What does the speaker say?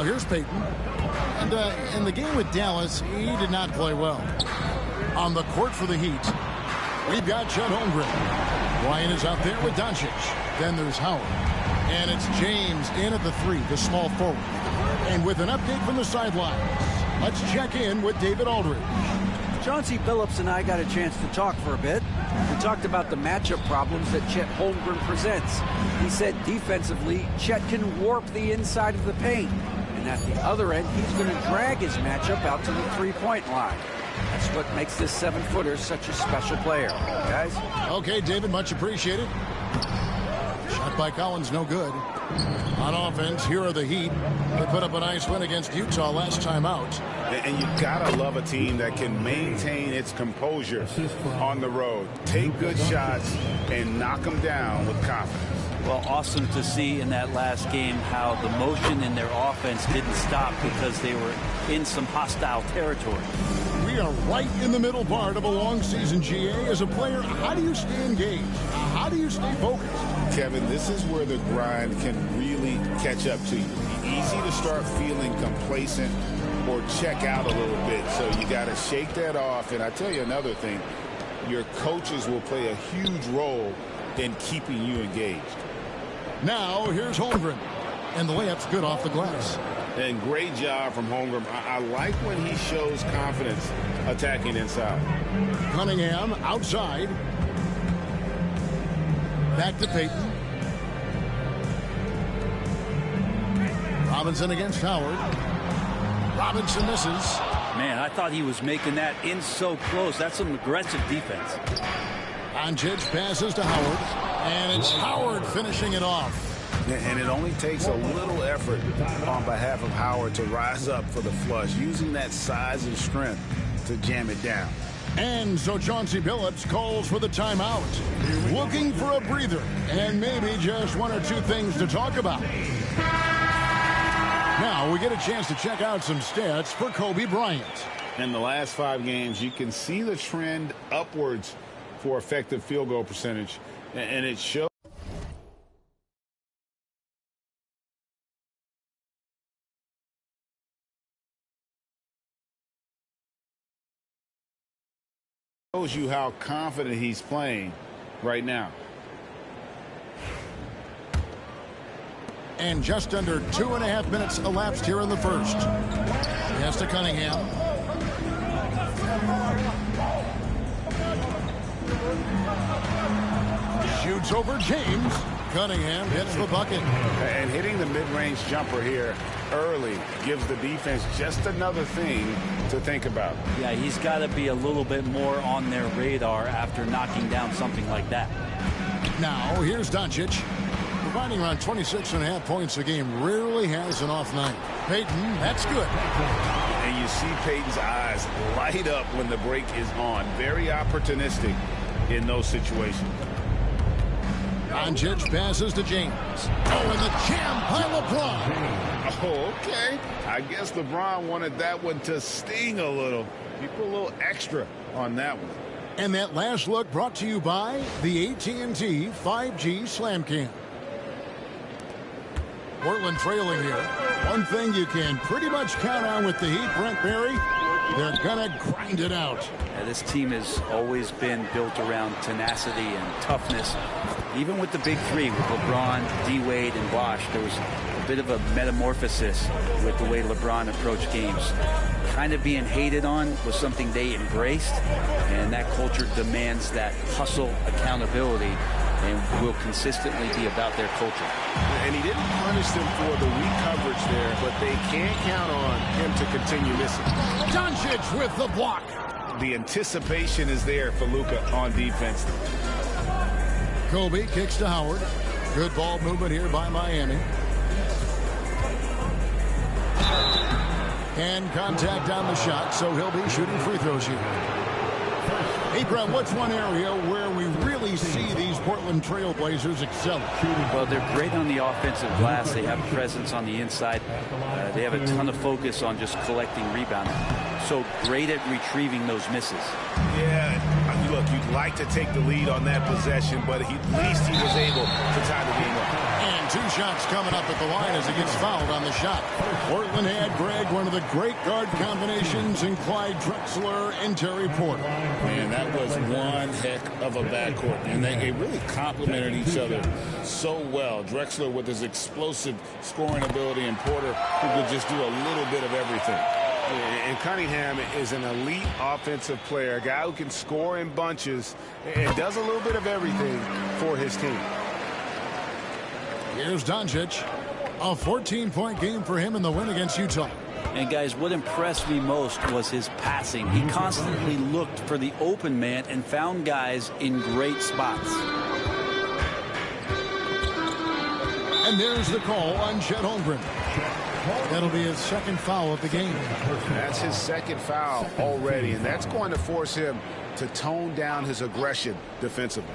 Now here's Peyton. And in the game with Dallas, he did not play well. On the court for the Heat, we've got Chet Holmgren. Ryan is out there with Doncic. Then there's Howard. And it's James in at the 3, the small forward. And with an update from the sidelines, let's check in with David Aldridge. Chauncey Billups and I got a chance to talk for a bit. We talked about the matchup problems that Chet Holmgren presents. He said defensively, Chet can warp the inside of the paint. And at the other end, he's going to drag his matchup out to the three-point line. That's what makes this 7-footer such a special player, guys. Okay, David, much appreciated. Shot by Collins, no good. On offense, here are the Heat. They put up a nice win against Utah last time out. And you gotta love a team that can maintain its composure on the road. Take good shots and knock them down with confidence. Well, awesome to see in that last game how the motion in their offense didn't stop because they were in some hostile territory. We are right in the middle part of a long season, GA. As a player, how do you stay engaged? How do you stay focused? Kevin, this is where the grind can really catch up to you. Easy to start feeling complacent or check out a little bit. So you got to shake that off. And I tell you another thing, your coaches will play a huge role in keeping you engaged. Now, here's Holmgren. And the layup's good off the glass. And great job from Holmgren. I like when he shows confidence attacking inside. Cunningham outside. Back to Peyton. Robinson against Howard. Robinson misses. Man, I thought he was making that in so close. That's some aggressive defense. Doncic passes to Howard. And it's Howard finishing it off. And it only takes a little effort on behalf of Howard to rise up for the flush, using that size and strength to jam it down. And so Chauncey Billups calls for the timeout, looking for a breather and maybe just one or two things to talk about. Now we get a chance to check out some stats for Kobe Bryant. In the last 5 games, you can see the trend upwards for effective field goal percentage, and it shows. Shows you how confident he's playing right now. And just under 2.5 minutes elapsed here in the first. Pass to Cunningham. Shoots over James. Cunningham hits the bucket. And hitting the mid-range jumper here early gives the defense just another thing to think about. Yeah, he's got to be a little bit more on their radar after knocking down something like that. Now, here's Doncic. Providing around 26.5 points a game. Rarely has an off night. Peyton, that's good. And you see Peyton's eyes light up when the break is on. Very opportunistic in those situations. Doncic passes to James. Oh, and the jam by LeBron. Oh, okay. I guess LeBron wanted that one to sting a little. He put a little extra on that one. And that last look brought to you by the AT&T 5G Slam Cam. Portland trailing here. One thing you can pretty much count on with the Heat, Brent Barry, they're going to grind it out. Yeah, this team has always been built around tenacity and toughness. Even with the big three, with LeBron, D-Wade, and Bosh, there was a bit of a metamorphosis with the way LeBron approached games. Kind of being hated on was something they embraced, and that culture demands that hustle accountability and will consistently be about their culture. And he didn't punish them for the weak coverage there, but they can't count on him to continue missing. Doncic with the block. The anticipation is there for Luka on defense. Kobe kicks to Howard. Good ball movement here by Miami. And contact on the shot, so he'll be shooting free throws here. Hey, Brett, what's one area where we really see these Portland Trail Blazers excel? Well, they're great on the offensive glass. They have presence on the inside. They have a ton of focus on just collecting rebounds. So great at retrieving those misses. Yeah, I mean, look, you'd like to take the lead on that possession, but at least he was able to tie the game up. And And 2 shots coming up at the line as he gets fouled on the shot. Portland had, Greg, one of the great guard combinations in Clyde Drexler and Terry Porter. Man, that was one heck of a backcourt. And they really complemented each other so well. Drexler with his explosive scoring ability and Porter who could just do a little bit of everything. And Cunningham is an elite offensive player, a guy who can score in bunches and does a little bit of everything for his team. Here's Doncic. A 14-point game for him in the win against Utah. And guys, what impressed me most was his passing. He constantly looked for the open man and found guys in great spots. And there's the call on Chet Holmgren. That'll be his second foul of the game. That's his second foul already, and that's going to force him to tone down his aggression defensively.